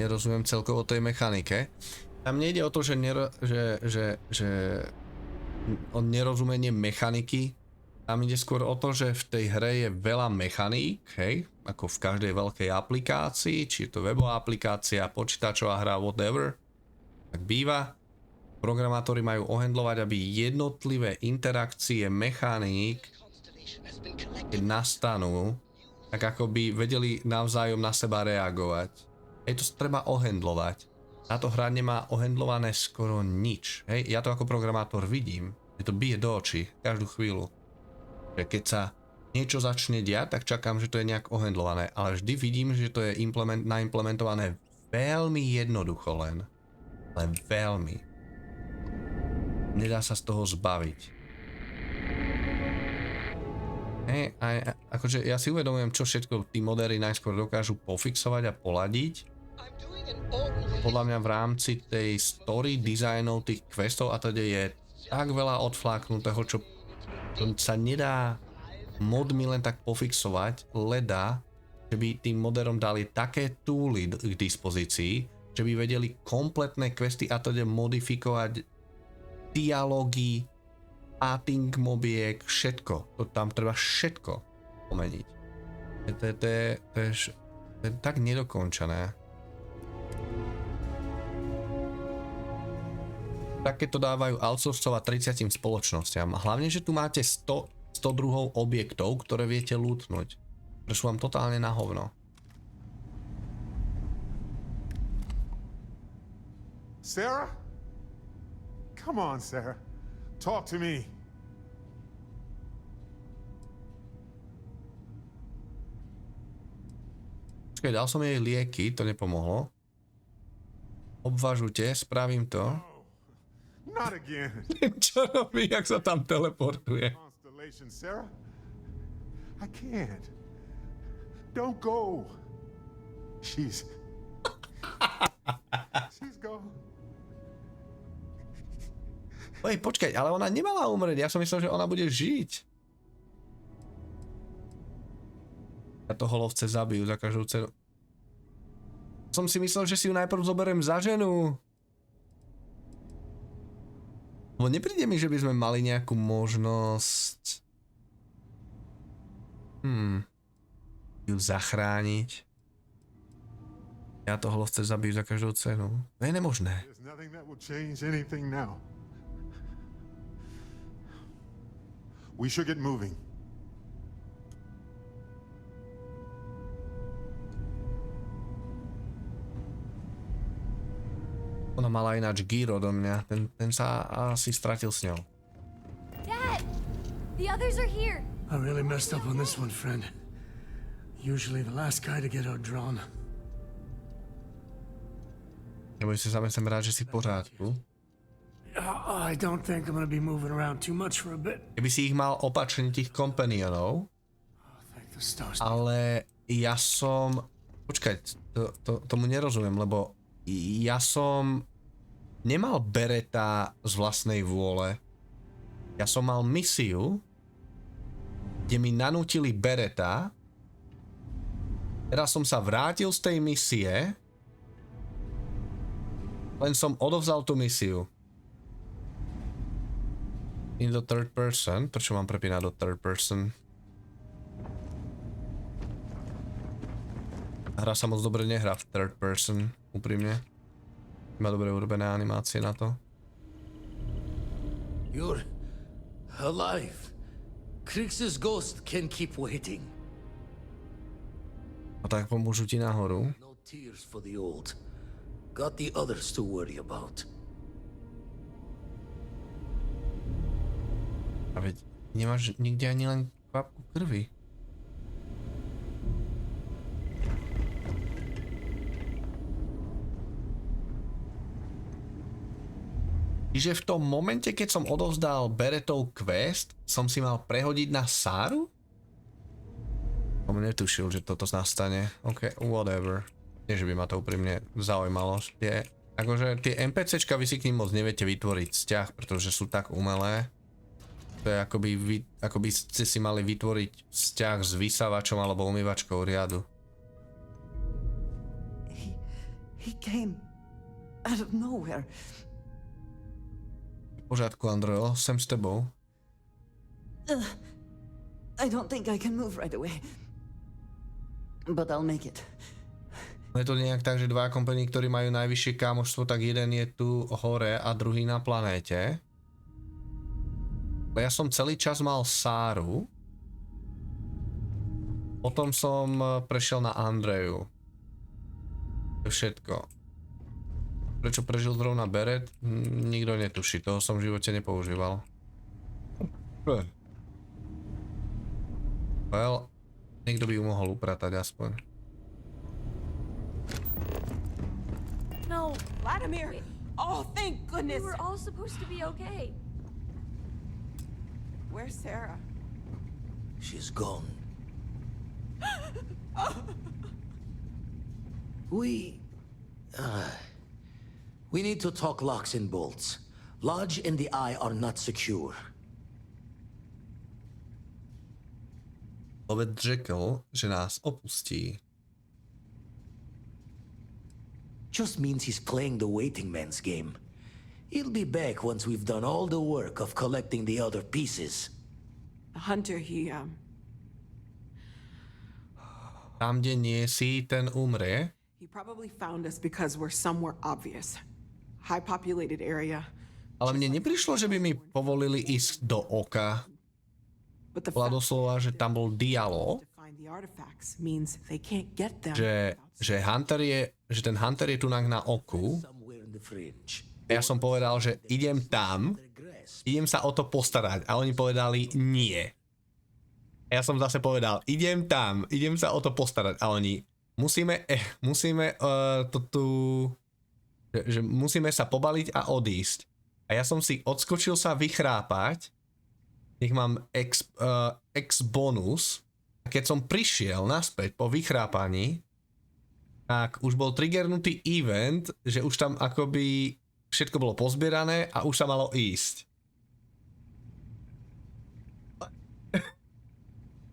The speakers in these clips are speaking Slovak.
nerozumiem celkovo tej mechanike. Tam nejde o to, že nerozumenie mechaniky. Tam ide skôr o to, že v tej hre je veľa mechaník, hej, ako v každej veľkej aplikácii, či je to webová aplikácia, počítačová hra, whatever, tak býva. Programátori majú ohendlovať, aby jednotlivé interakcie mechaník, keď nastanú, tak ako by vedeli navzájom na seba reagovať. Hej, to sa treba ohendlovať. Táto hra nemá ohendlované skoro nič. Hej, ja to ako programátor vidím, že to bije do očí každú chvíľu. Že keď sa niečo začne diať, tak čakám, že to je nejak ohendlované. Ale vždy vidím, že to je naimplementované veľmi jednoducho len. Len veľmi. Nedá sa z toho zbaviť. Akože ja si uvedomujem, čo všetko tí modery najskôr dokážu pofixovať a poladiť. Podľa mňa v rámci tej story designov tých questov a teda je tak veľa odfláknutého, čo sa nedá modmi len tak pofixovať, leda, že by tým moderom dali také tooly k dispozícii, že by vedeli kompletné questy a teda modifikovať dialógy, pathing mobiek, všetko. To tam treba všetko pomeniť. To je tak nedokončené. Tak keď to dávajú outsourcovať 30 spoločnosťam. Hlavne, že tu máte 100 druhov objektov, ktoré viete lootnúť. Ktoré sú vám totálne na hovno. Sarah? Come on, Sarah. Talk to me. Počkej, dal som jej lieky, to nepomohlo. Obvažujte, spravím to. Not again. Čo robí, jak sa tam teleportuje? Constellation, Sarah. I can't. Don't go. She's gone. Počkaj, ale ona nemala umrieť, ja som myslel, že ona bude žiť. Ja toho lovce zabijú za každú cenu. Som si myslel, že si ju najprv zoberiem za ženu. Lebo nepríde mi, že by sme mali nejakú možnosť ju zachrániť. Ja toho lovce zabijú za každú cenu. To je nemožné. We should get moving. Ona mala ináč gyro do mňa. Ten sa asi stratil s ňou. Dad! The others are here. I really messed up on this one, friend. Usually the last guy to get outdrawn. Neboj si, sám som rád, že si v pořádku. I don't think I'm gonna be moving around too much for a bit. Keby si ich mal opačne tých kompanionov, ale ja som... Počkaj, tomu nerozumiem, lebo ja som nemal bereta z vlastnej vôle. Ja som mal misiu, kde mi nanútili bereta. Teraz som sa vrátil z tej misie, len som odovzal tú misiu. In the third person. Prečo mám prepínať do third person? Hra sa moc dobre nehrá v third person, úprimne. Má dobre urobené animácie na to. You're alive. Krix's ghost can keep waiting. A tak pomôžu ti nahoru. No tears for the old. Got the others to worry about. A veď nemáš nikde ani len kvapku krvi. Čiže v tom momente, keď som odovzdal beretov quest, som si mal prehodiť na Sáru? Som netušil, že toto nastane. Ok, whatever. Nie, že by ma to úprimne zaujímalo. Akože tie NPCčka vy si k ním moc neviete vytvoriť vzťah, pretože sú tak umelé. To je ako by ste si mali vytvoriť vzťah s vysávačom alebo umývačkou riadu. He came out of nowhere. V pořádku, Andreo, jsem s tebou. I don't think I can move right away. But I'll make it. Je to nejak tak, že dva kompani, ktorí majú najvyššie kámoštvo, tak jeden je tu hore a druhý na planéte. Ja som celý čas mal Sáru. Potom som prešiel na Andreju. To je všetko. Prečo prežil zrovna Beret? Nikto netuší, toho som v živote nepoužíval. Well, niekto by ju mohol upratať aspoň. No, Vladimir! Oh, thank we goodness! were all supposed to be okay. Where's Sarah? She's gone. We need to talk locks and bolts. Lodge and the Eye are not secure. Lovec řekl, že nás opustí. Just means he's playing the waiting man's game. He'll be back once we've done all the work of collecting the other pieces. The hunter, he, Tam, kde nie si, ten umrie. he probably found us because we're somewhere obvious. High-populated area. Ale mne neprišlo, že by mi povolili ísť do oka. But the Bola fact doslova, že tam bol dialog, to find the artifacts means they can't get them. že ten Hunter je tu na oku. Somewhere in the fringe. Ja som povedal, že idem tam, idem sa o to postarať. A oni povedali nie. A ja som zase povedal, idem tam, idem sa o to postarať. A oni, musíme sa pobaliť a odísť. A ja som si odskočil sa vychrápať, nech mám X bonus. A keď som prišiel naspäť po vychrápaní, tak už bol triggernutý event, že už tam akoby všetko bolo pozbierané a už sa malo ísť.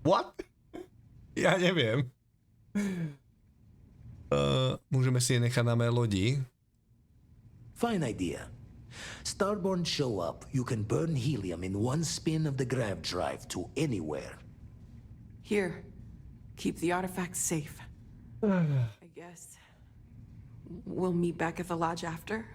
What? Ja neviem. Môžeme si je nechať na mé lodi. Fine idea. Starborn show up, you can burn helium in one spin of the grav drive to anywhere. Here, keep the artifacts safe. I guess we'll meet back at the lodge after.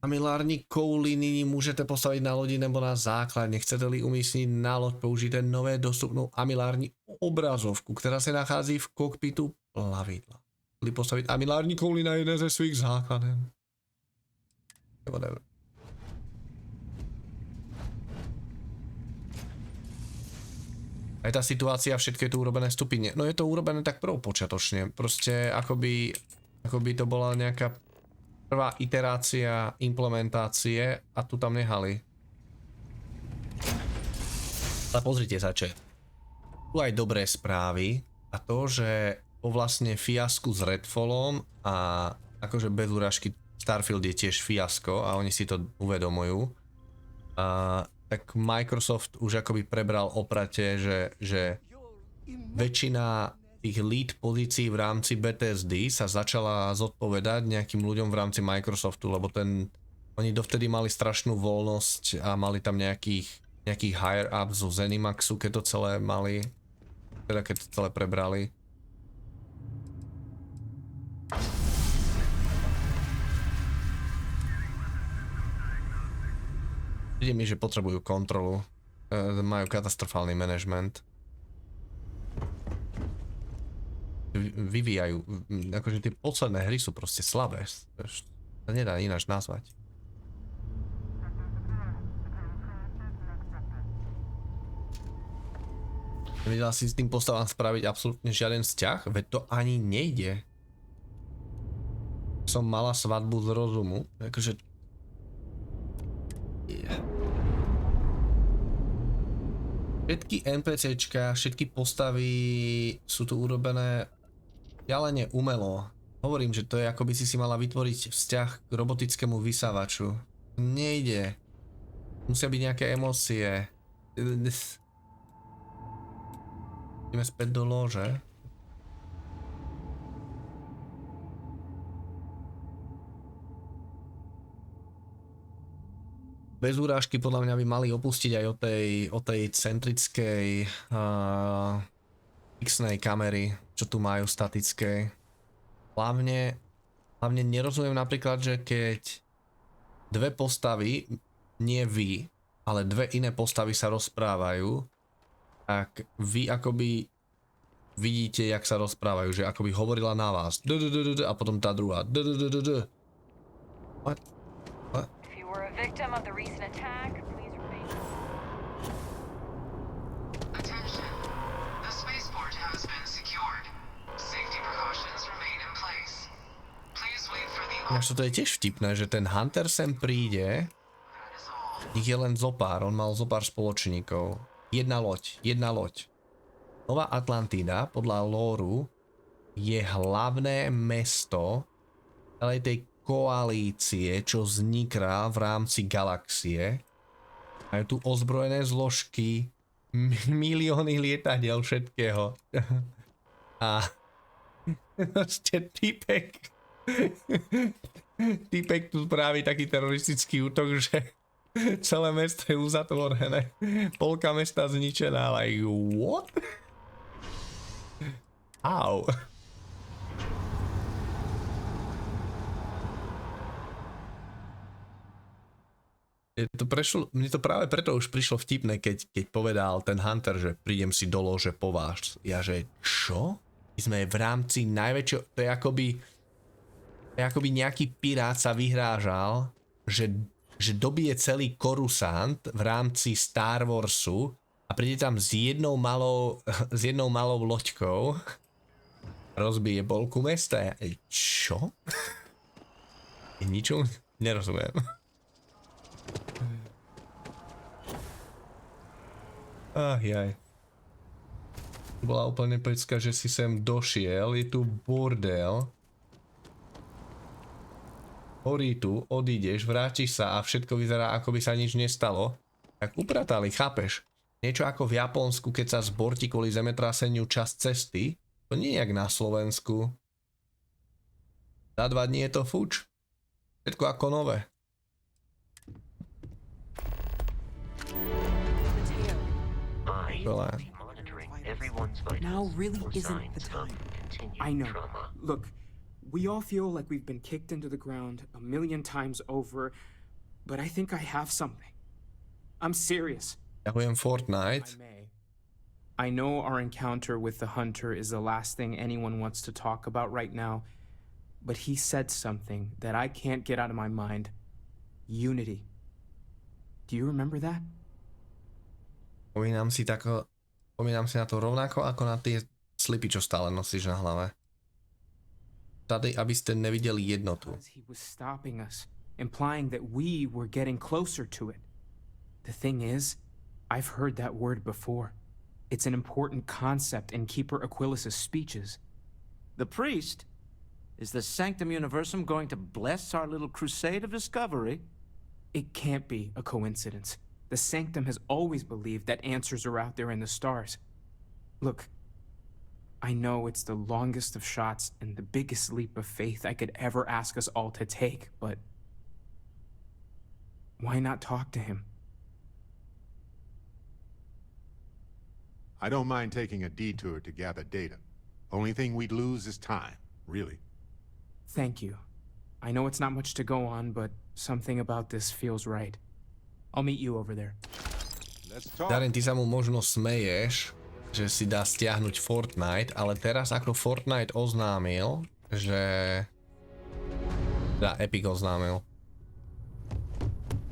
Amilární kouli nyní můžete postavit na lodi nebo na základně. Chcete-li umístit na loď, použijte nové dostupnou amilární obrazovku, která se nachází v kokpitu plavidla. Chcete-li postavit amilární kouli na jedné ze svých základen. Whatever. A je tá situácia, všetko je tu urobené stupidne. No je to urobené tak prvopočiatočne. Proste akoby to bola nejaká prvá iterácia implementácie a tu tam nehali. Ale pozrite sa, čo. Tu aj dobré správy a to, že po vlastne fiasku s Redfallom a akože bez úražky Starfield je tiež fiasko a oni si to uvedomujú. Tak Microsoft už akoby prebral oprate, že väčšina tých lead pozícií v rámci Bethesdy sa začala zodpovedať nejakým ľuďom v rámci Microsoftu, lebo oni dovtedy mali strašnú voľnosť a mali tam nejakých higher ups zo Zenimaxu, keď to celé mali, teda keď to celé prebrali. Vidím mi, že potrebujú kontrolu. Majú katastrofálny management. Vyvíjajú. Akože tie posledné hry sú proste slabé. To nedá ináč nazvať. Nevedela si s tým postavám spraviť absolútne žiaden vzťah? Veď to ani nejde. Som mala svadbu z rozumu. Akože všetky NPCčka, všetky postavy sú tu urobené ďalene umelo. Hovorím, že to je ako by si mala vytvoriť vzťah k robotickému vysávaču. Nejde. Musia byť nejaké emócie. Ideme späť do lože. bez úrážky podľa mňa by mali opustiť aj o tej centrickej fixnej kamery, čo tu majú statické. Hlavne nerozumiem napríklad, že keď dve postavy, nie vy, ale dve iné postavy sa rozprávajú, tak vy akoby vidíte, jak sa rozprávajú, že akoby hovorila na vás a potom tá druhá. What? If you were a victim of the recent attack, please remain. Attention. The spaceport has been secured. Safety precautions remain in place. Please wait for the Ináč toto je tiež vtipné, že ten Hunter sem príde, ich je len zopár, on mal zopár spoločníkov. Jedna loď. Nová Atlantída, podľa lóru, je hlavné mesto celej tej koalície, čo vzniká v rámci galaxie. Majú tu ozbrojené zložky, milióny lietadiel, všetkého. A ste týpek tu spraví taký teroristický útok, že celé mesto je uzatvorené. Polka mesta zničená, like what? Au. Mne to práve preto už prišlo vtipné, keď povedal ten Hunter, že prídem si do lože po vás. Ja že, čo? My sme v rámci najväčšieho, to je akoby nejaký pirát sa vyhrážal, že dobije celý korusant v rámci Star Warsu a príde tam s jednou malou loďkou, rozbije polku mesta. Čo? Ničomu nerozumiem. Jaj. Bola úplne pecka, že si sem došiel, je tu bordel. Horí tu, odídeš, vrátiš sa a všetko vyzerá, ako by sa nič nestalo. Tak upratali, chápeš? Niečo ako v Japonsku, keď sa zborti kvôli zemetraseniu časť cesty. To nie je jak na Slovensku. Za 2 dní je to fuč. Všetko ako nové. Now really isn't the time. I know. Look, we all feel like we've been kicked into the ground 1,000,000 times over, but I think I have something. I'm serious. Ďakujem Fortnite. I know our encounter with the Hunter is the last thing anyone wants to talk about right now, but he said something that I can't get out of my mind. Unity. Do you remember that? Spomínam si na to rovnako ako na tie slipy, čo stále nosíš na hlave. Tady, aby ste nevideli jednotu. He was stopping us, implying that we were getting closer to it. The thing is, I've heard that word before. It's an important concept in Keeper Aquilas's speeches. The priest? Is the Sanctum Universum going to bless our little crusade of discovery? It can't be a coincidence. The Sanctum has always believed that answers are out there in the stars. Look, I know it's the longest of shots and the biggest leap of faith I could ever ask us all to take, but why not talk to him? I don't mind taking a detour to gather data. Only thing we'd lose is time, really. Thank you. I know it's not much to go on, but something about this feels right. I'll meet you over there. Darren, ty sa mu možno smeješ, že si dá stiahnuť Fortnite, ale teraz ako Fortnite oznámil, že... Teda Epic oznámil.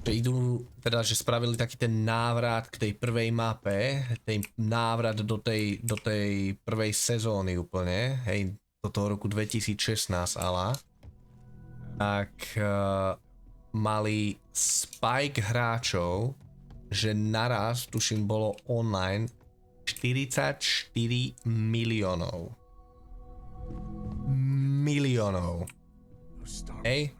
Že spravili taký ten návrat k tej prvej mape, tej návrat do tej prvej sezóny úplne, hej, do toho roku 2016 ala. Tak mali spike hráčov, že naraz, tuším, bolo online 44 miliónov. Hej?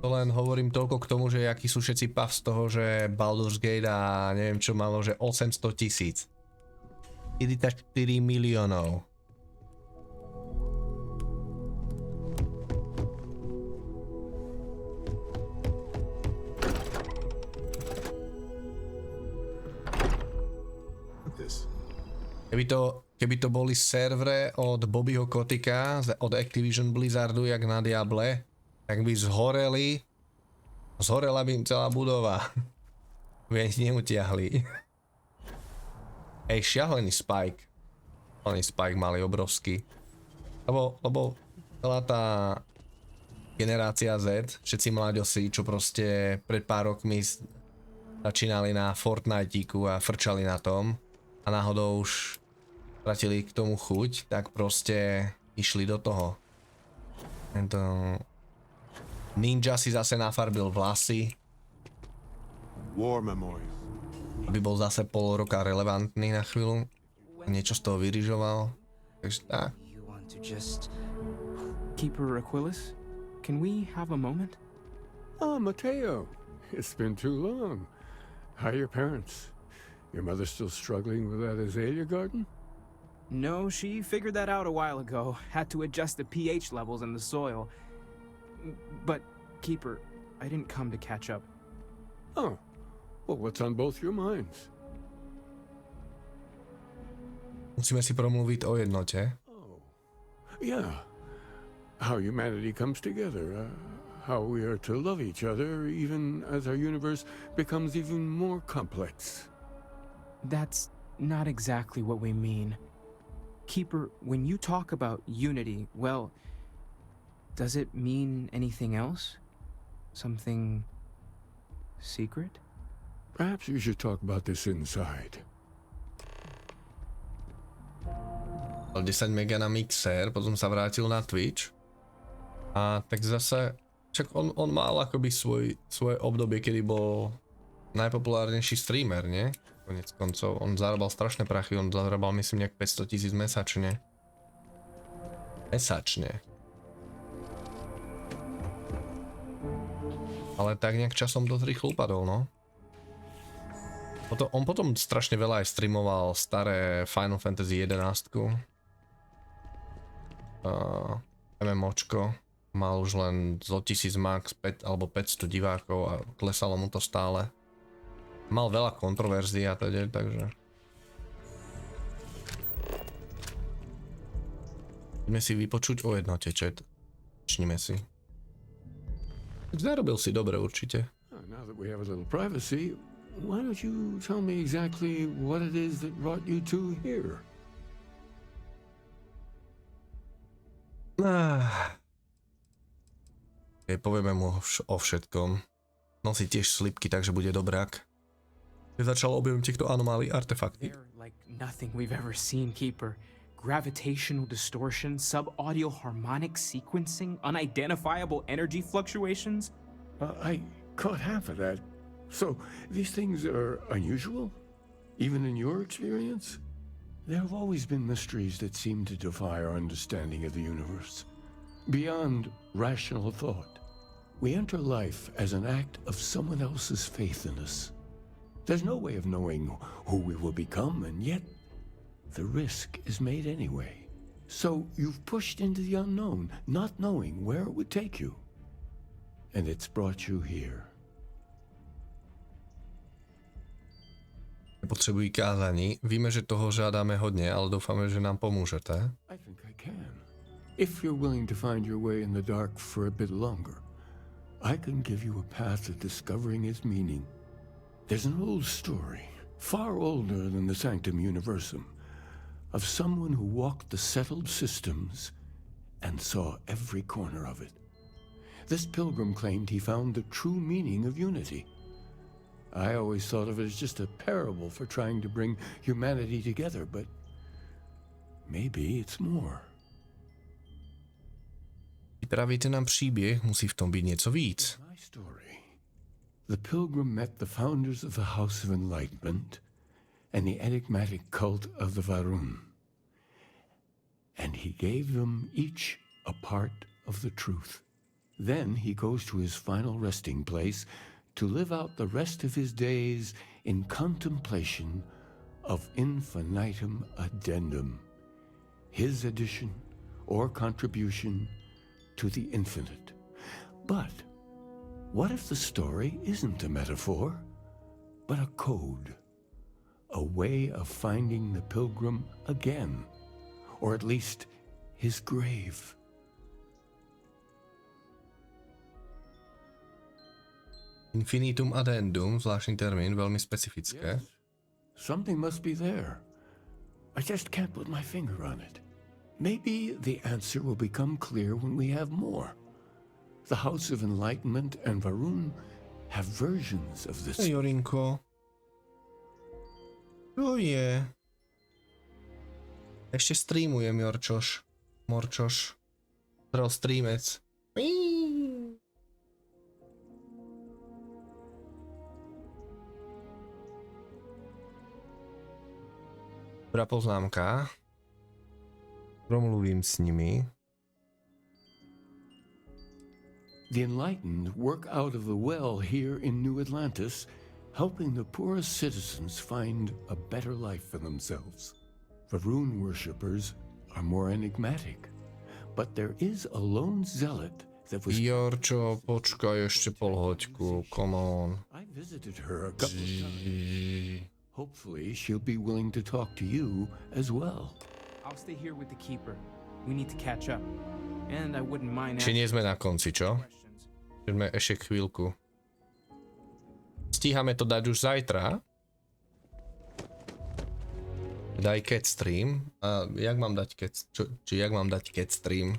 To len hovorím toľko k tomu, že akí sú všetci pav z toho, že Baldur's Gate a neviem čo malo, že 800 000. 44 miliónov. Keby to boli servere od Bobbyho Kotika, od Activision Blizzardu, jak na Diable, tak by zhorela by im celá budova. By ani neutiahli. Šialený Spike. Šialený Spike mali obrovský. Lebo celá tá generácia Z, všetci mlaďosi, čo proste pred pár rokmi začínali na Fortniteiku a frčali na tom a náhodou už stratili k tomu chuť, tak proste išli do toho. Tento Ninja si zase nafarbil vlasy, aby bol zase pol roka relevantný na chvíľu, niečo z toho vyrižoval, takže tak. Keeper Aquilus, can we have a moment? Oh, Mateo. It's been too long. How are your parents? Your mother still struggling with that azalea garden? No, she figured that out a while ago. Had to adjust the pH levels in the soil. But, Keeper, I didn't come to catch up. Oh. Well, what's on both your minds? Musíme si promluviť o jednote. Oh. Yeah. How humanity comes together. How we are to love each other even as our universe becomes even more complex. That's not exactly what we mean. Keeper, when you talk about unity, well, does it mean anything else? Something secret? Perhaps you should talk about this inside. 10 mega na mixer, potom sa vrátil na Twitch. A tak zase, však on mal akoby svoje obdobie, kedy bol najpopulárnejší streamer, nie? Konec koncov, on zarábal strašné prachy, on zarábal myslím nejak 500 000 mesačne. Ale tak nejak časom dosť rýchlo upadol, no. On potom strašne veľa aj streamoval staré Final Fantasy 11. MMOčko. Mal už len zo 1000 max 5 alebo 500 divákov a klesalo mu to stále. Mal veľa kontroverzií a teda, takže... Ideme si vypočuť o jednote, chat. Čnime si. Zarobil si dobre určite. Now that we have a little privacy, why don't you tell me exactly what it is that brought you two here? Povieme mu o všetkom. Nosí tiež slipky, takže bude dobrák. Začal objavom týchto anomálií artefakty. They're like nothing we've ever seen, Keeper. Gravitational distortion, sub-audio harmonic sequencing, unidentifiable energy fluctuations. I caught half of that. So, these things are unusual? Even in your experience? There have always been mysteries that seem to defy our understanding of the universe. Beyond rational thought. We enter life as an act of someone else's faith in us. There's no way of knowing who we will become, and yet the risk is made anyway. So you've pushed into the unknown, not knowing where it would take you. And it's brought you here. Nepotřebují kázání. Víme, že toho žádáme hodně, ale doufáme, že nám pomůžete. I think I can. If you're willing to find your way in the dark for a bit longer, I can give you a path of discovering its meaning. There's an old story, far older than the Sanctum Universum, of someone who walked the settled systems and saw every corner of it. This pilgrim claimed he found the true meaning of unity. I always thought of it as just a parable for trying to bring humanity together, but maybe it's more. Vypravíte nám příběh, musí v tom být něco víc. My story. The pilgrim met the founders of the House of Enlightenment and the enigmatic cult of the Varun. And he gave them each a part of the truth. Then he goes to his final resting place to live out the rest of his days in contemplation of infinitum addendum, his addition or contribution to the infinite. But what if the story isn't a metaphor, but a code? a way of finding the pilgrim again, or at least his grave. Infinitum addendum, zvláštny termín, veľmi specifické. Yes. Something must be there. I just can't put my finger on it. Maybe the answer will become clear when we have more. The House of Enlightenment and Varun have versions of this. Jorinko. Čo je? Ešte streamujem, Morčoš. Trel streamec. Dobrá poznámka. Promluvím s nimi. The enlightened work out of the well here in New Atlantis, helping the poorest citizens find a better life for themselves. Varun worshippers are more enigmatic, but there is a lone zealot that was... Jorčo, počkaj ešte polhoďku, come on. I visited her a couple of times. Hopefully she'll be willing to talk to you as well. I'll stay here with the keeper. We need to catch up. And I wouldn't mind... Či nie sme na konci, čo? Sme ešte chvíľku. Stíhame to dať už zajtra. Daj cat stream. A jak mám dať cat... jak mám dať cat stream?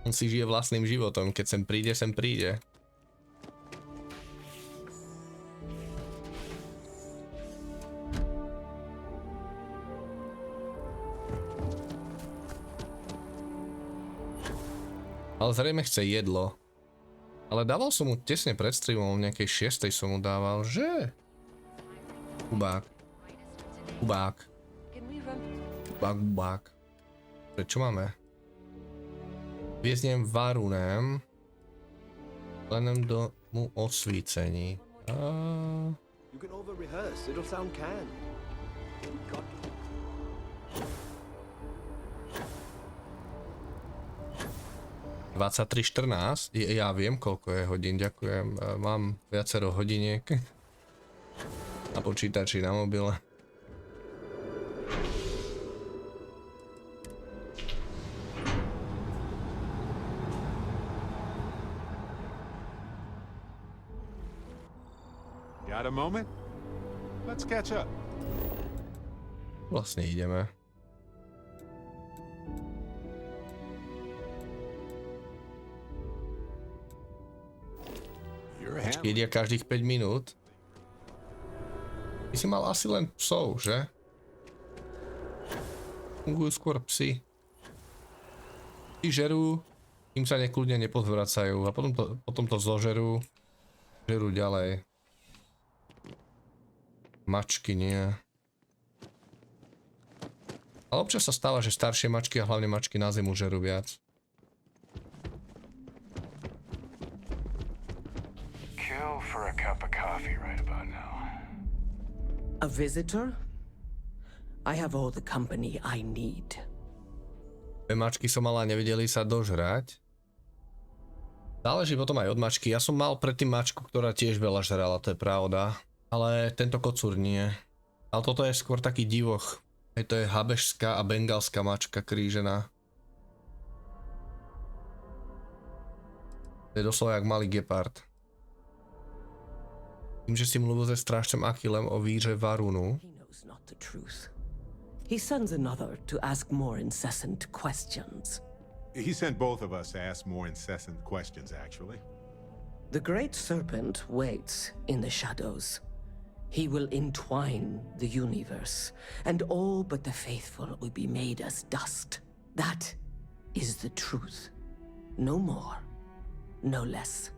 On si žije vlastným životom. Keď sem príde. Ale zrejme chce jedlo. Ale dával som mu tesne pred streamom, v nejakej 6. som mu dával, že? Kubák. Čo máme? Vieznem Varunem. Plenem do mu osvícení. You can over rehearse, it'll sound can. 23:14, ja viem koľko je hodín, ďakujem, mám viacero hodiniek na počítači, na mobile. Got a moment? Let's catch up. Vlastne ideme. Jedia každých 5 minút. Ty si mal asi len psov, že? Fungujú skôr psi. Tí žerú, im sa nekľudne nepodvracajú a potom to zožerú. Žerú ďalej. Mačky nie. Ale občas sa stáva, že staršie mačky a hlavne mačky na zimu žerú viac. For a cup of coffee right about now. A visitor? I have all the company I need. Dve mačky som mala, nevedeli sa dožrať. Záleží potom aj od mačky. Ja som mal predtým mačku, ktorá tiež veľa žrala, to je pravda. Ale tento kocúr nie. Ale toto je skôr taký divoch. To je habežská a bengalská mačka krížená. To je doslova jak malý gepard. Tým, že si mluvil se strážcem Achillem o víře Varunu. He sends another to ask more incessant questions. He sent both of us to ask more incessant questions, actually. The great serpent waits in the shadows. He will entwine the universe, and all but the faithful will be made as dust. That is the truth. No more, no less.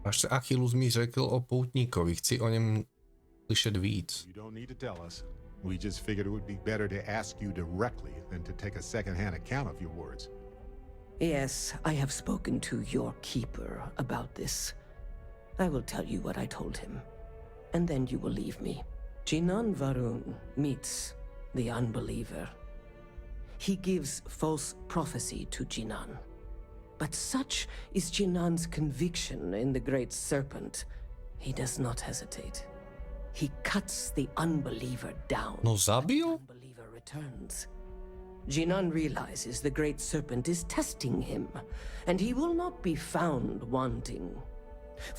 Až se Achillus mi řekl o poutníkovi, chci o něm slyšet víc. You don't need to tell us. We just figured it would be better to ask you directly than to take a second-hand account of your words. Yes, I have spoken to your keeper about this. I will tell you what I told him, and then you will leave me. Jinan Varun meets the unbeliever. He gives false prophecy to Jinan. But such is Jinan's conviction in the Great Serpent, He does not hesitate. He cuts the unbeliever down. No zabil? The unbeliever returns. Jinan realizes the great serpent is testing him, and he will not be found wanting.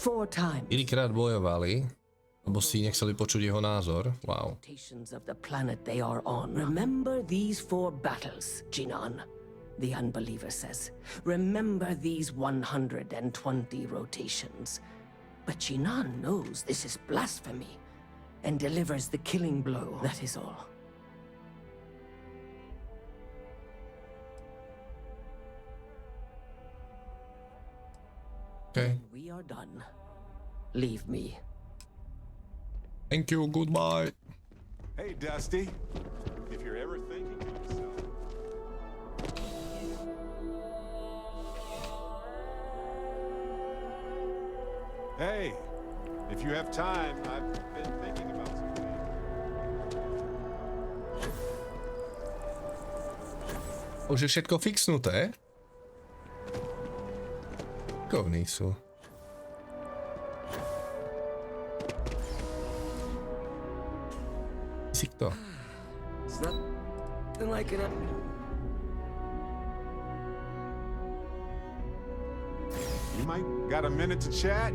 4 times. 4-krát bojovali, lebo si nechceli počuť jeho názor. Wow. Rotations of the planet they are on. Remember these 4 battles, Jinan. The unbeliever says. Remember these 120 rotations. But Jinan knows this is blasphemy and delivers the killing blow. That is all. Okay. When we are done. Leave me. Thank you, goodbye. Hey, Dusty. If you're ever thinking to yourself... Hey, if you have time, I've been thinking about something. Už je všetko fixnuté? Kovní sú. Si kto? You might got a minute to chat?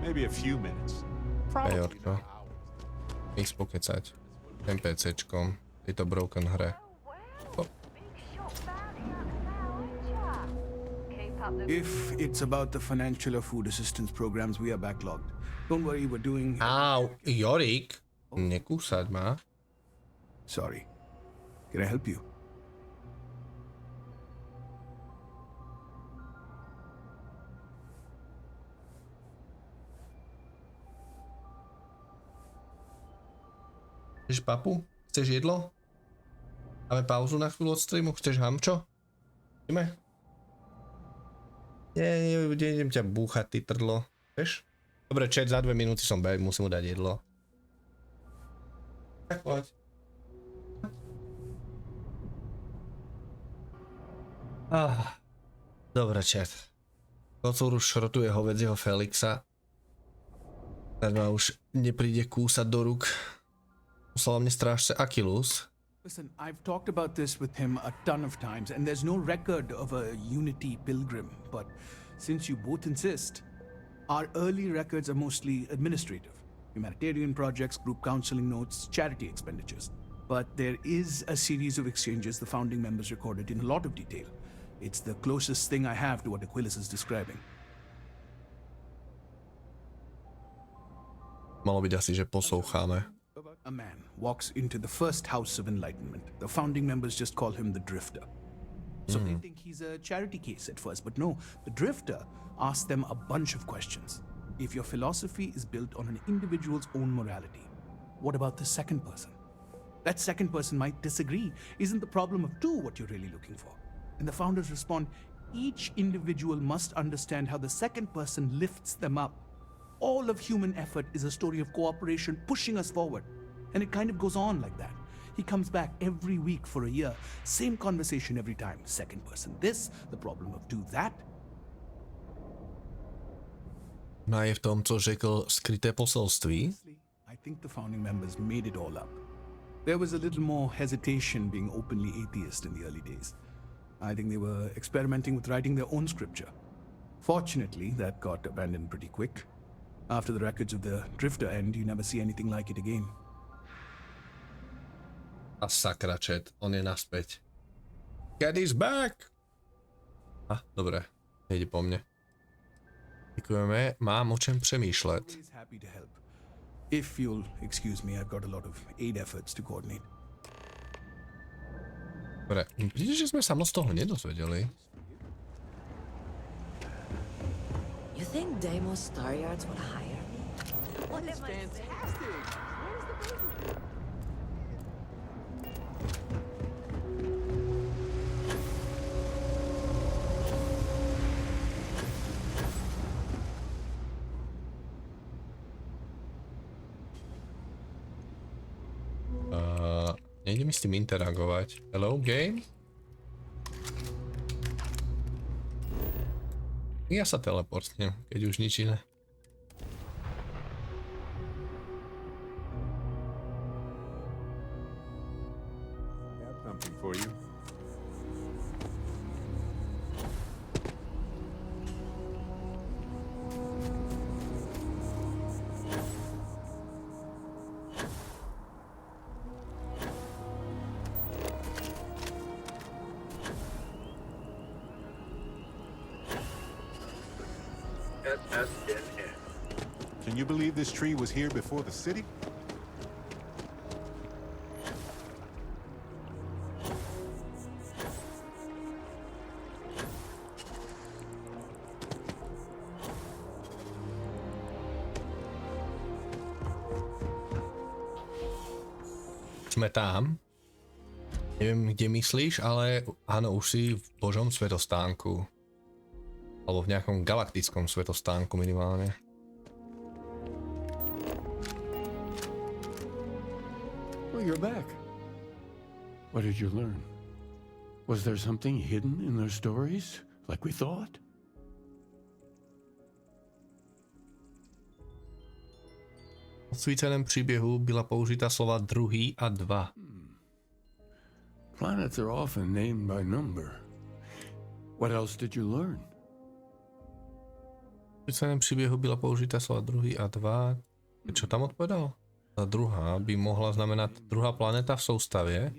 Maybe a few minutes. Hej, Orko. Ich pokecať. NPCčkom. Tejto broken hre. Oh. If it's about the financial or food assistance programs, we are backlogged. Don't worry, we're doing... Au, Jorik. Nekúsať ma. Sorry. Can I help you? Chceš papu? Chceš jedlo? Máme pauzu na chvíľu od streamu? Chceš hamčo? Ideme? Nejdem ťa búchať, ty trdlo. Vieš? Dobre, chat, za 2 minúty som back, musím mu dať jedlo. Tak poď. Dobre, chat. Kocúr už šrotuje hovedzieho Felixa. Tak ma už nepríde kúsať do rúk. Poslal mne strážce Achilles. Listen, I've talked about this with him a ton of times, and there's no record of a Unity pilgrim. But since you both insist, our early records are mostly administrative. Humanitarian projects, group counseling notes, charity expenditures. But there is a series of exchanges the founding members recorded in a lot of detail. It's the closest thing I have to what Aquilus is describing. Malo byť asi, že posloucháme. A man walks into the first house of enlightenment. The founding members just call him the Drifter. So they think he's a charity case at first, but no, the Drifter asks them a bunch of questions. If your philosophy is built on an individual's own morality, what about the second person? That second person might disagree. Isn't the problem of 2 what you're really looking for? And the founders respond, each individual must understand how the second person lifts them up. All of human effort is a story of cooperation pushing us forward. And it kind of goes on like that. He comes back every week for a year. Same conversation every time. Second person this, the problem of 2 that. No a je v tom, co řekl, skryté poselství? I think the founding members made it all up. There was a little more hesitation being openly atheist in the early days. I think they were experimenting with writing their own scripture. Fortunately, that got abandoned pretty quick. After the records of the Drifter end, you never see anything like it again. A sakra, chat, on je naspäť. Cat is back! Dobre, nejde po mne. Děkujeme, mám o čem přemýšlet. If you'll excuse me, I've got a lot of aid efforts to coordinate. Dobre, vidíte, že sme sa moc toho nedozvedeli. You think Deimos Star Yards would hire me? What is fantastic! Where's the baby? Nejde mi s tým interagovať. Hello, game? Ja sa teleportnem, keď už nič iné. Something for you. Can you believe this tree was here before the city? Sme tam. Neviem, kde myslíš, ale áno, už si v Božom svetostánku. Alebo v nejakom galaktickom svetostánku minimálne. Well, you're back. What did you learn? Was there something hidden in their stories, like we thought? V odsvíceném příběhu byla použita slova druhý a dva. Planets are often named by number. What else did you learn? V odsvíceném příběhu byla použita slova druhý a dva. Čo tam odpovedal? Ta druhá by mohla znamenat druhá planeta v soustavě.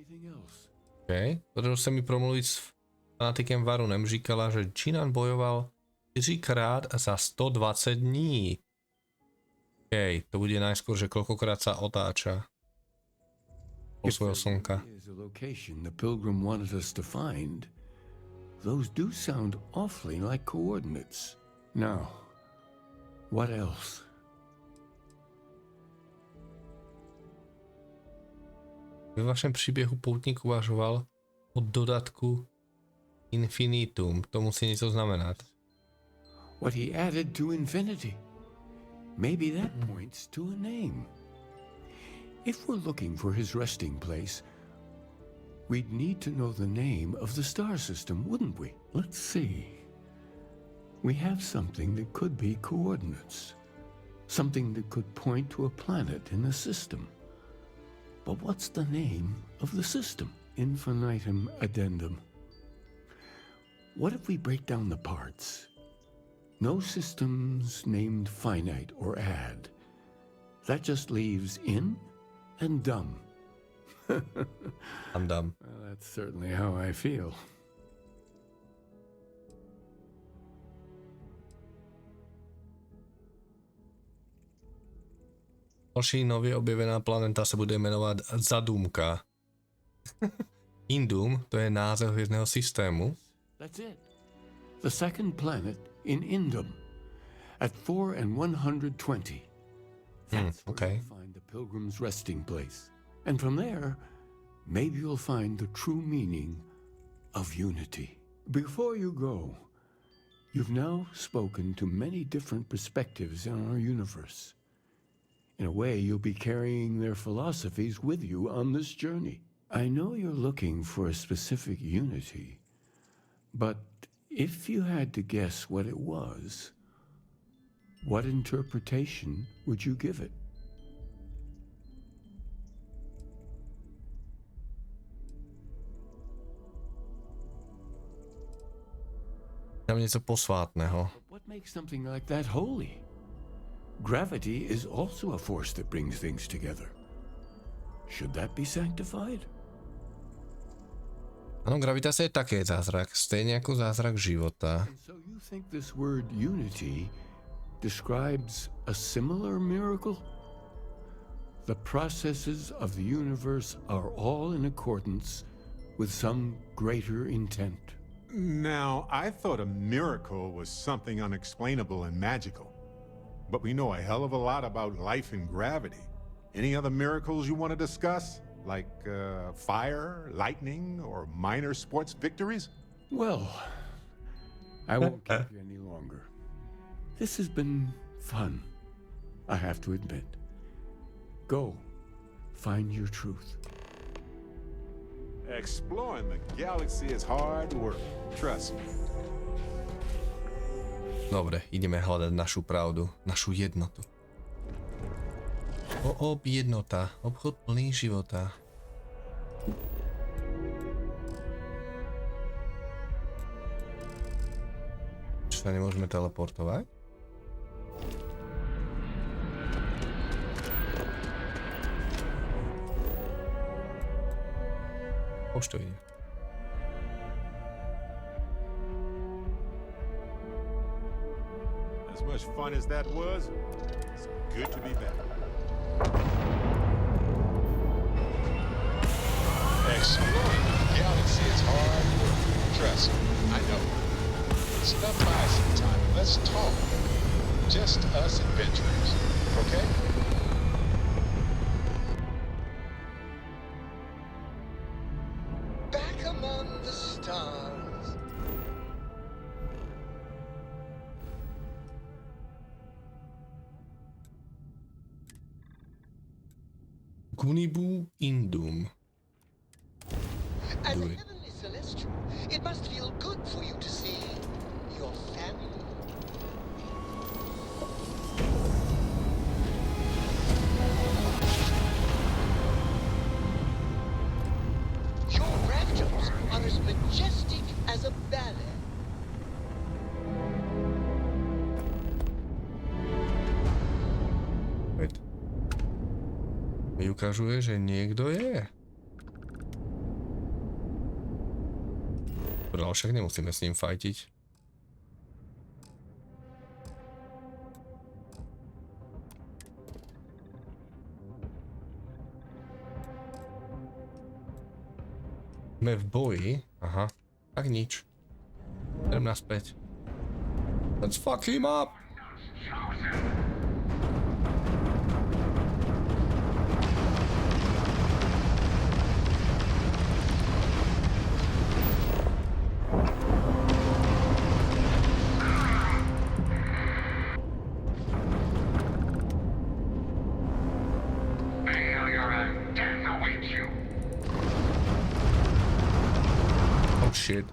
Okay. Podařilo se mi promluvit s fanatikem Varunem. Říkala, že Jinan bojoval 4krát za 120 dní. OK, to bude najskôr, že koľkokrát sa otáča po svojho slnka. The pilgrim wanted us to find. Those do sound awfully like coordinates. Now, what else? Ve vašem příběhu poutník uvažoval o dodatku infinitum. To musí něco znamenat. What he added to infinity. Maybe that points to a name. If we're looking for his resting place, we'd need to know the name of the star system, wouldn't we? Let's see. We have something that could be coordinates. Something that could point to a planet in the system. But what's the name of the system? Infinitum addendum. What if we break down the parts? No systems named finite or add. That just leaves in and dumb. I'm dumb. Well, that's certainly how I feel. Další nově objevená planeta se bude jmenovat Zadumka. Indum, to je název hvězdného systému. That's it. The second planet in Indum at 4 and 120. That's where you'll find the pilgrim's resting place. And from there, maybe you'll find the true meaning of unity. Before you go, you've now spoken to many different perspectives in our universe. In a way, you'll be carrying their philosophies with you on this journey. I know you're looking for a specific unity, but if you had to guess what it was, what interpretation would you give it? Tam něco posvátného. What makes something like that holy? Gravity is also a force that brings things together. Should that be sanctified? Áno, gravitácia je také zázrak, stejne ako zázrak života. So you think this word unity describes a similar miracle? The processes of the universe are all in accordance with some greater intent. Now, I thought a miracle was something unexplainable and magical. But we know a hell of a lot about life and gravity. Any other miracles you want to discuss? Like fire, lightning, or minor sports victories? Well, I won't keep you any longer. This has been fun, I have to admit. Go, find your truth. Exploring the galaxy is hard work, trust me. Dobre, ideme hľadať našu pravdu, našu jednotu. Jednota, obchod plný života. sa nemôžeme teleportovať? Už to ide. As much fun as that was, it's good to be back. Exploring the galaxy is hard work. Trust me, I know. Stop by sometime and let's talk. Just us adventurers, okay? Back among the stars. Gunibu Indum. As a heavenly celestial, it must feel good for you to see your family. Your raptors are as majestic as a ballet. Mi ukazuje, že niekto je. Ale však nemusíme s ním fajtiť. Sme v boji. Aha. Tak nič. Idem naspäť. Let's fuck him up! Shit.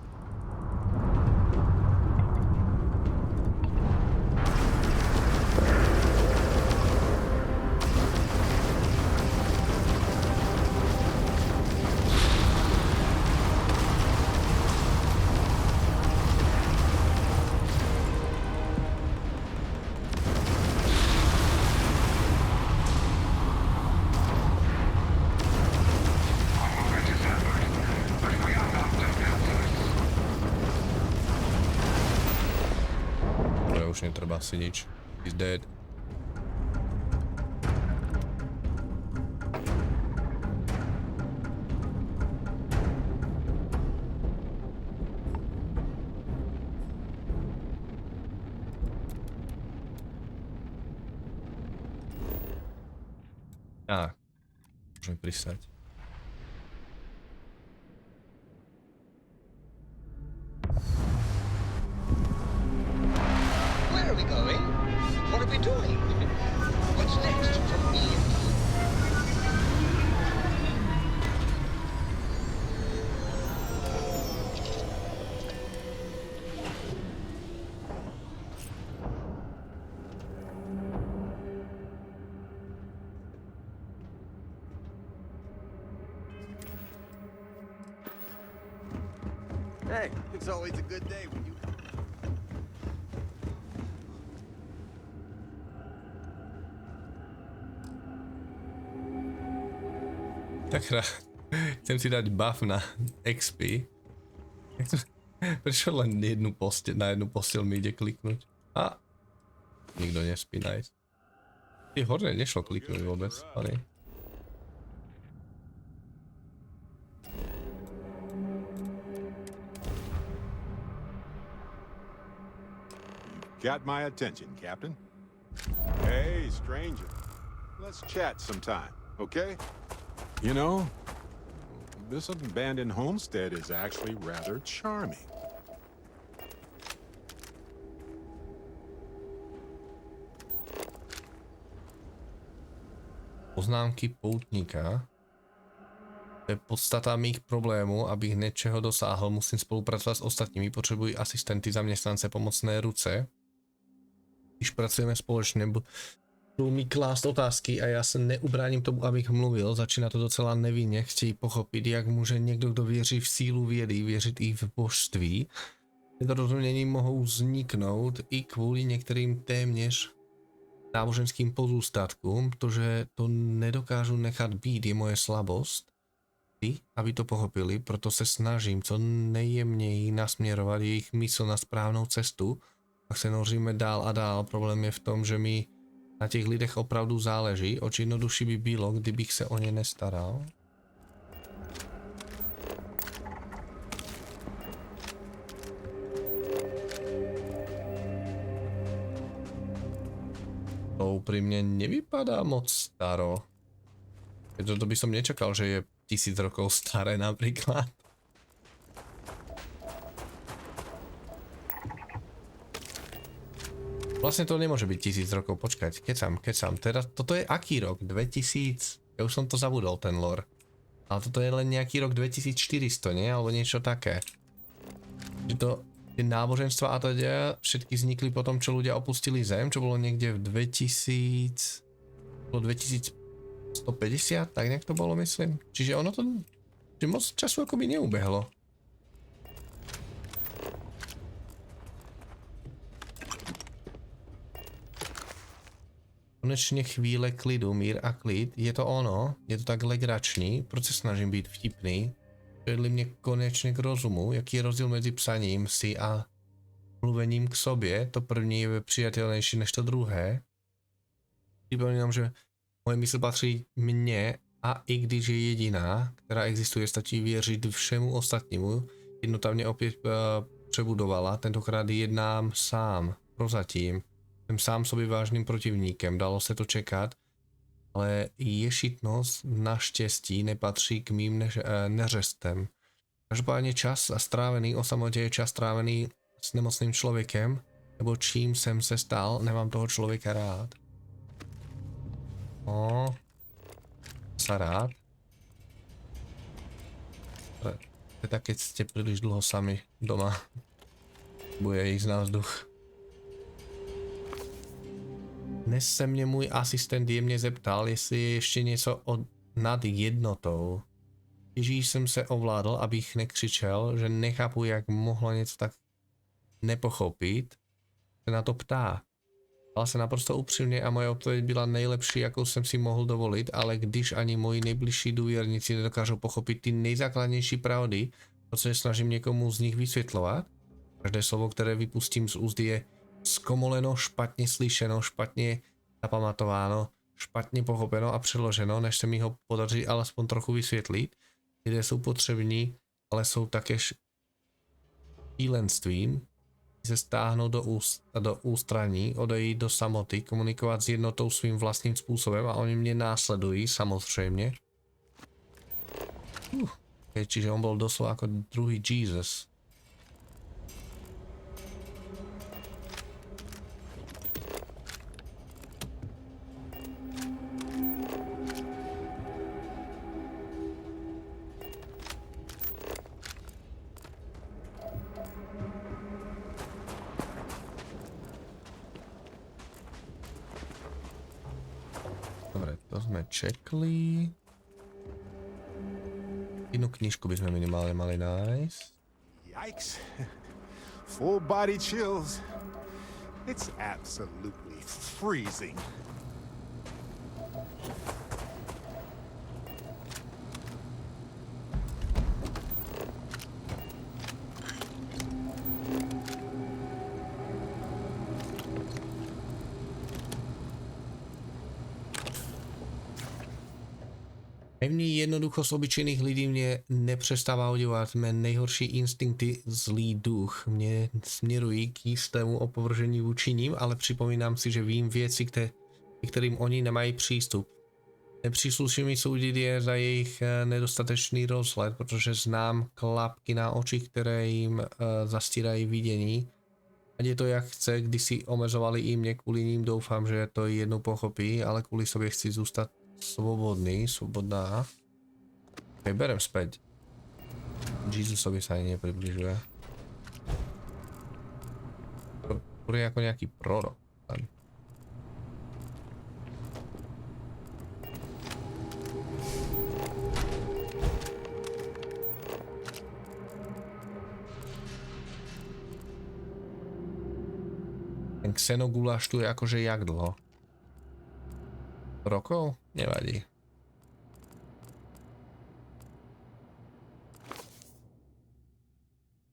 Už netreba si nič. He's dead. Môžeme pristať. Hey, it's always a good day when you... Tak chcem si dať buff na XP. Prečo len na jednu posteľ mi ide kliknúť? A nikto nespí, nice. Ty hore nešlo kliknúť vôbec, ale... Got my attention, Captain. Hey, stranger. Let's chat sometime, okay? You know, this abandoned homestead is actually rather charming. Poznámky poutníka. To je podstata mých problémů, abych něčeho dosáhl, musím spolupracovat s ostatními, potřebuji asistenty, zaměstnance, pomocné ruce. Když pracujeme společně, budou mi klást otázky a já se neubráním tomu, abych mluvil. Začíná to docela nevinně, chtějí pochopit, jak může někdo, kdo věří v sílu vědy, věřit i v božství. Nedorozumění mohou vzniknout i kvůli některým téměř náboženským pozůstatkům, protože to nedokážu nechat být, je moje slabost. Ty, aby to pochopili, proto se snažím co nejjemněji nasměrovat jejich mysl na správnou cestu. Pak se noříme dál a dál. Problém je v tom, že mi na těch lidech opravdu záleží. Oč jednodušší by bylo, kdybych se o ně nestaral. To úprimne nevypadá moc staro. To by som nečakal, že je 1000 rokov staré napríklad. Vlastne to nemôže byť 1000 rokov, počkať, kecam. Teraz, toto je aký rok? 2000? Ja už som to zabudol, ten lore. Ale toto je len nejaký rok 2400, nie? Alebo niečo také. Že to, tie náboženstva a teda všetky vznikli po tom, čo ľudia opustili Zem, čo bolo niekde v 2150, tak nejak to bolo, myslím. Čiže ono to, že moc času akoby neubehlo. Konečně chvíle klidu, mír a klid. Je to ono, je to tak legrační, proč se snažím být vtipný. Vedli mě konečně k rozumu, jaký je rozdíl mezi psaním si a mluvením k sobě. To první je přijatelnější než to druhé. Připomínám, že moje mysl patří mně a i když je jediná, která existuje, stačí věřit všemu ostatnímu. Jednota mě opět přebudovala, tentokrát jednám sám, prozatím. Jsem sám sobě vážným protivníkem, dalo se to čekat, ale ješitnost naštěstí nepatří k mým neřestem. Každopádně čas strávený o samotě je čas strávený s nemocným člověkem, nebo čím jsem se stal, nemám toho člověka rád. Sa rád. To tak, keď ste príliš dlho sami doma. Bude ísť na vzduch. Dnes se mě můj asistent jemně zeptal, jestli je ještě něco nad jednotou. Ježíš jsem se ovládl, abych nekřičel, že nechápu, jak mohlo něco tak nepochopit. Se na to ptá. Ptal se naprosto upřímně a moje odpověď byla nejlepší, jakou jsem si mohl dovolit, ale když ani moji nejbližší důvěrníci nedokážou pochopit ty nejzákladnější pravdy, protože snažím někomu z nich vysvětlovat, každé slovo, které vypustím z úst, je zkomoleno, špatně slyšeno, špatně zapamatováno, špatně pochopeno a přeloženo, než se mi ho podaří alespoň trochu vysvětlit. Lidé jsou potřební, ale jsou také šílenstvím, se stáhnout do ústraní, odejít do samoty, komunikovat s jednotou svým vlastním způsobem a oni mě následují, samozřejmě. Čiže on byl doslova jako druhý Jesus. Čekli. Jednu knížku by sme minimálne mali nájsť. Yikes. Full body chills. It's absolutely freezing. Pevný jednoduchost obyčejných lidí mě nepřestává udivovat. Mé nejhorší instinkty, zlý duch, mě směrují k jistému opovržení vůči ním, ale připomínám si, že vím věci, kterým oni nemají přístup. Nepřísluší mi soudit je za jejich nedostatečný rozhled, protože znám klapky na očích, které jim zastírají vidění. Ať je to jak chce, když si omezovali i mě kvůli ním, doufám, že to jednou pochopí, ale kvůli sobě chci zůstat svobodná. Hej, berem späť. Jezusovi sa ani nepribližuje. To je ako nejaký prorok. ten xenogulaš tu je akože jak dlho? Rokov? Nevadí.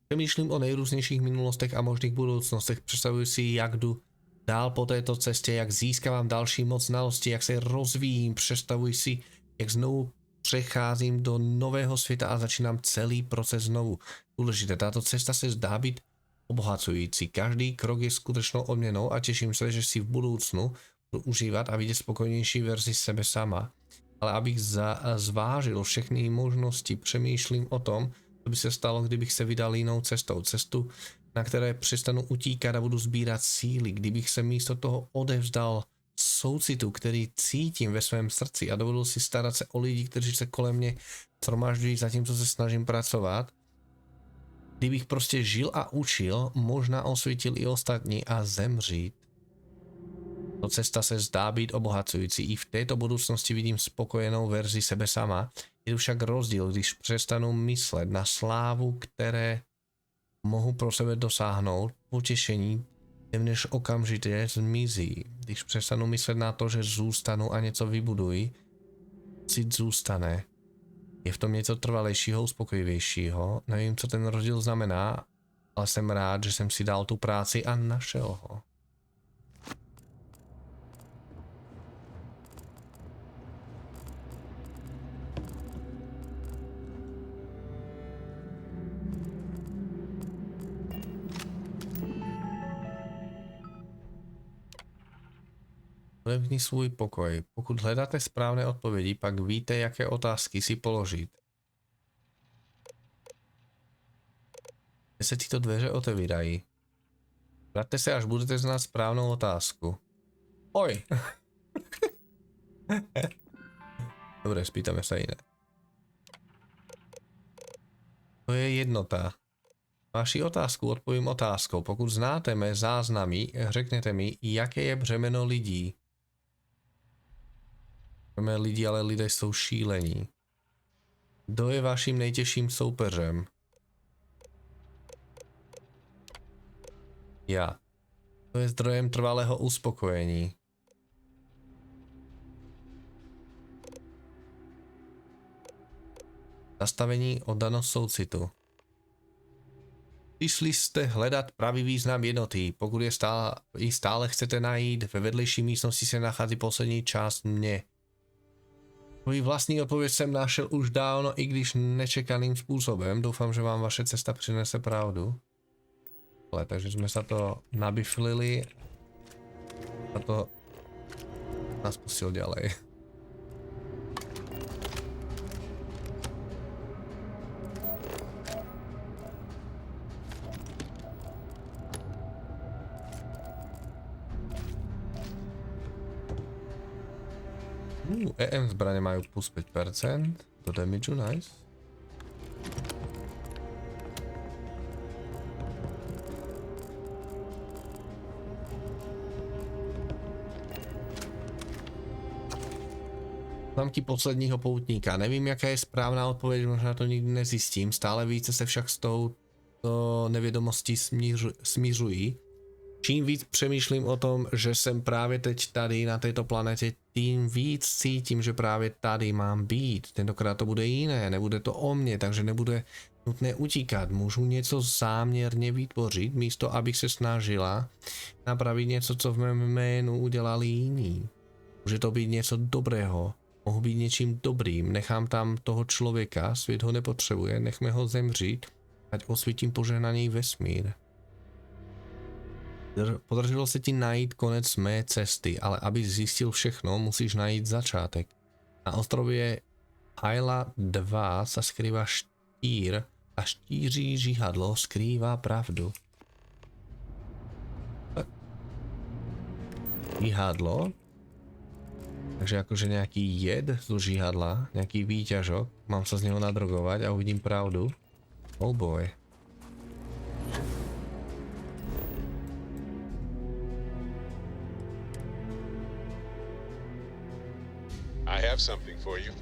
Přemýšlím o nejrůznějších minulostech a možných budoucnostech. Představuji si, jak jdu dál po této cestě, jak získávám další moc znalosti, jak se rozvíjím. Představuji si, jak znovu přecházím do nového světa a začínám celý proces znovu. Důležité, tato cesta se zdá být obohacující. Každý krok je skutečnou odměnou a těším se, že si v budoucnu budu užívat a vidět spokojnější verzi sebe sama. Ale abych zvážil všechny možnosti, přemýšlím o tom, co by se stalo, kdybych se vydal jinou cestou. Cestu, na které přestanu utíkat a budu sbírat síly. Kdybych se místo toho odevzdal soucitu, který cítím ve svém srdci a dovolil si starat se o lidi, kteří se kolem mě shromažďují, zatímco se snažím pracovat. Kdybych prostě žil a učil, možná osvítil i ostatní a zemřít. To cesta se zdá být obohacující. I v této budoucnosti vidím spokojenou verzi sebe sama. Je to však rozdíl, když přestanu myslet na slávu, které mohu pro sebe dosáhnout, potěšení, téměř okamžitě zmizí. Když přestanu myslet na to, že zůstanu a něco vybuduji, cit zůstane. Je v tom něco trvalejšího, uspokojivějšího. Nevím, co ten rozdíl znamená, ale jsem rád, že jsem si dal tu práci a našel ho. Ovlivní svůj pokoj. Pokud hledáte správné odpovědi, pak víte, jaké otázky si položit. Kde se tyto dveře otevírají? Vraťte se, až budete znát správnou otázku. Oj! Dobre, spýtame sa iné. To je jednota. Vaši otázku odpovím otázkou. Pokud znáte mé záznamy, řekněte mi, jaké je břemeno lidí. Břemeno lidí, ale lidé jsou šílení. Kdo je vaším nejtěžším soupeřem? Já. To je zdrojem trvalého uspokojení. Nastavení oddanost soucitu. Přišli jste hledat pravý význam jednoty. Pokud je stále chcete najít, ve vedlejší místnosti se nachází poslední část mě. Svůj vlastní odpověď jsem našel už dávno, i když nečekaným způsobem. Doufám, že vám vaše cesta přinese pravdu. Takže jsme se to nabiflili a to nás pustil ďalej. EM zbraně mají plus 5% do damage, nice. Známky posledního poutníka. Nevím, jaká je správná odpověď, možná to nikdy nezjistím. Stále více se však s touto nevědomostí smířují. Čím víc přemýšlím o tom, že jsem právě teď tady na této planetě, tím víc cítím, že právě tady mám být. Tentokrát to bude jiné, nebude to o mně, takže nebude nutné utíkat. Můžu něco záměrně vytvořit, místo abych se snažila napravit něco, co v mém jménu udělali jiní. Může to být něco dobrého, mohu být něčím dobrým, nechám tam toho člověka, svět ho nepotřebuje, nechme ho zemřít, ať osvítím požehnaný vesmír. Podařilo se ti najít konec mé cesty, ale aby zjistil všechno, musíš najít začátek. Na ostrově Hyla 2 se skrývá štír a štíří žihadlo skrývá pravdu. Žihadlo? Takže jakože nějaký jed z žihadla, nějaký výťažok, mám se z něho nadrogovat a uvidím pravdu. Oh boy. I have something for you.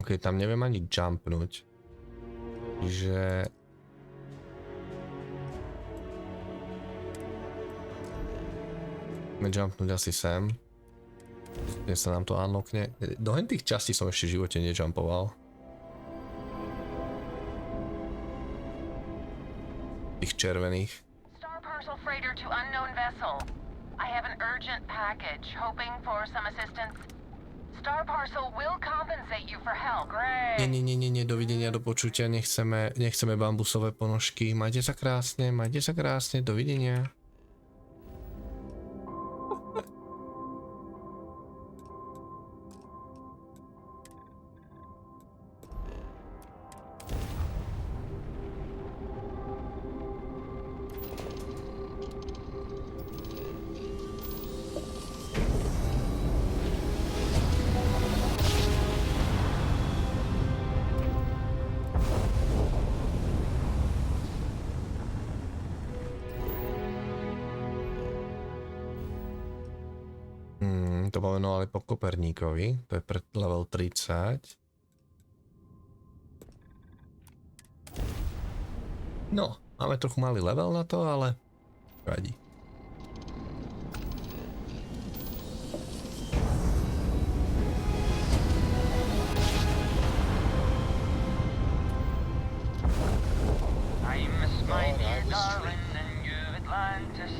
Ok, tam neviem ani jumpnúť. Čiže... Môžeme jumpnúť asi sem. Dnes sa nám to unlockne. Do tých častí som ešte v živote nejumpoval. Tých červených. Star parcel freighter to unknown vessel. I have an urgent package, hoping for some assistance. Star parcel will compensate you for help. Great. Nie, dovidenia, do počutia, nechceme bambusové ponožky. Majte sa krásne, dovidenia. To pomenovali po Koperníkovi, to je pred level 30. No, máme trochu malý level na to, ale vadí. I miss my dear darling and you Atlantis,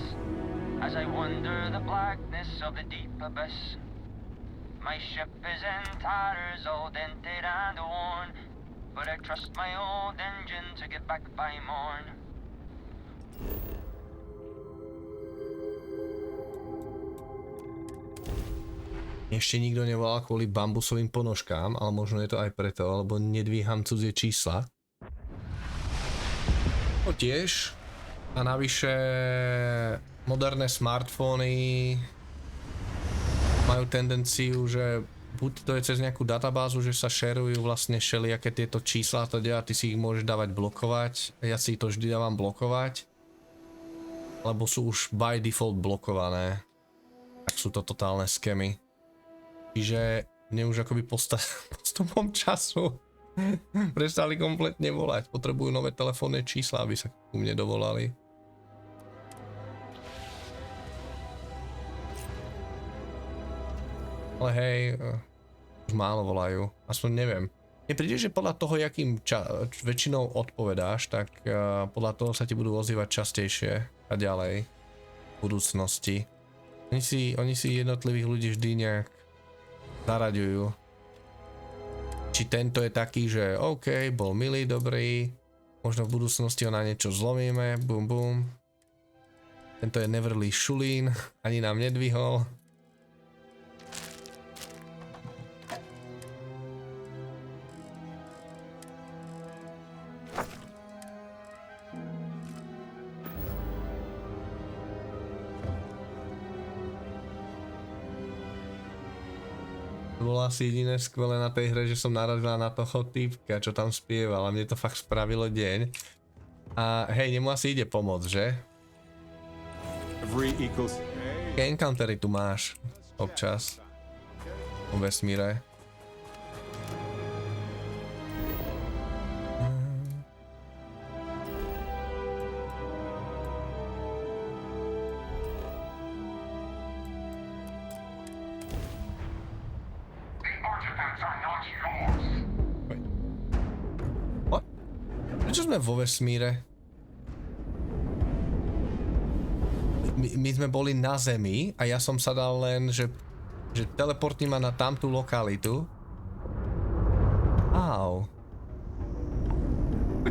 as I wander the blackness of the deep abyss. My ship is in tatters, all dented and worn, but I trust my old engine to get back by morn. Ešte nikto nevolal kvôli bambusovým ponožkám, ale možno je to aj preto, lebo nedvíham cudzie čísla. To tiež. A navyše moderné smartfóny majú tendenciu, že buď to je cez nejakú databázu, že sa šerujú vlastne všelijaké tieto čísla a ty si ich môžeš dávať blokovať. Ja si to vždy dávam blokovať, lebo sú už by default blokované. Tak sú to totálne skemy. Čiže mne už akoby postupom času prestali kompletne volať. Potrebujú nové telefónne čísla, aby sa ku mne dovolali. Ale hej, už málo volajú, aspoň neviem. Mne príde, že podľa toho, jakým väčšinou odpovedáš, tak podľa toho sa ti budú ozývať častejšie a ďalej v budúcnosti. Oni si jednotlivých ľudí vždy nejak zaraďujú. Či tento je taký, že OK, bol milý, dobrý, možno v budúcnosti ho na niečo zlomíme, bum bum. Tento je nevrlý šulín, ani nám nedvihol. Bolo asi jediné skvelé na tej hre, že som narazila na toho týpka, čo tam spieval a mne to fakt spravilo deň. A hej, nemu asi ide pomôcť, že? Encountery tu máš občas v vesmíre. Prečo sme vo vesmíre? My sme boli na Zemi a ja som sa dal len, že teleportni ma na tamtú lokalitu. Au.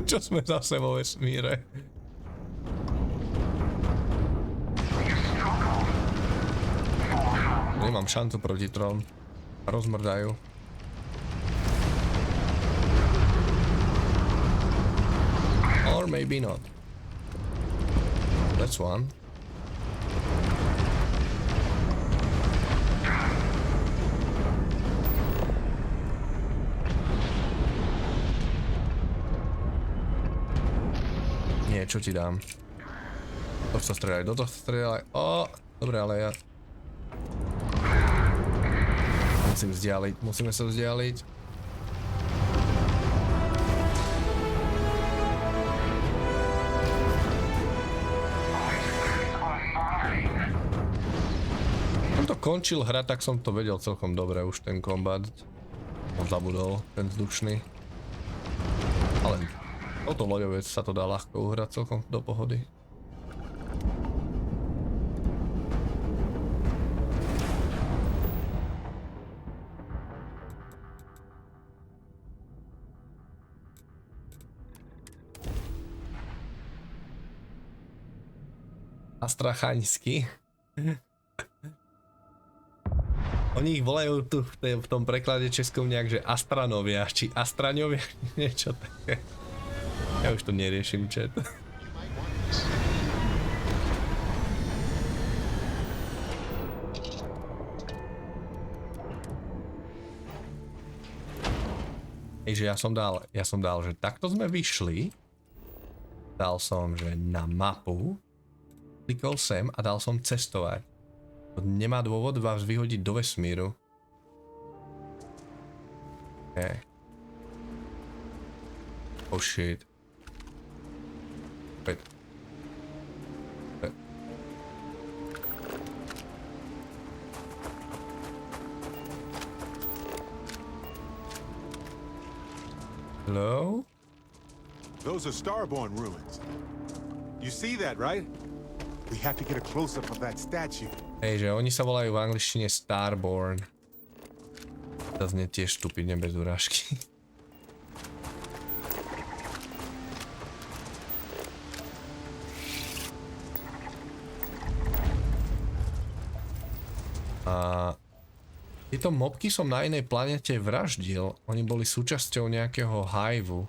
Čo sme zase vo vesmíre? Nemám šancu proti trom. Rozmrdajú. Or maybe not. That's one. Nie, čo ti dám? Do tohto strieľaj, Ó, dobre, ale ja... Musím vzdialiť, musíme sa vzdialiť. Keď to končil hrať, tak som to vedel celkom dobre už ten kombat. Som zabudol, ten vzdušný. Ale toto loďovec sa to dá ľahko uhrať celkom do pohody. Astrachaňsky. Oni ich volajú tu v tom preklade českom nejak, že astranovia, či astraňovia, niečo také. Ja už to neriešim, chat. Že ja som dal, že takto sme vyšli. Dal som, že na mapu. Klikol sem a dal som cestovať. Nemá dôvod vás vyhodiť do vesmíru. Okay. Oh shit. Wait. Wait. Hello? Those are Starborn ruins. You see that, right? We have to get a close-up of that statue. Hej, že oni sa volajú v angličtine Starborn. To znie tiež stupidne bez urážky. A tieto mobky som na inej planete vraždil. Oni boli súčasťou nejakého hiveu.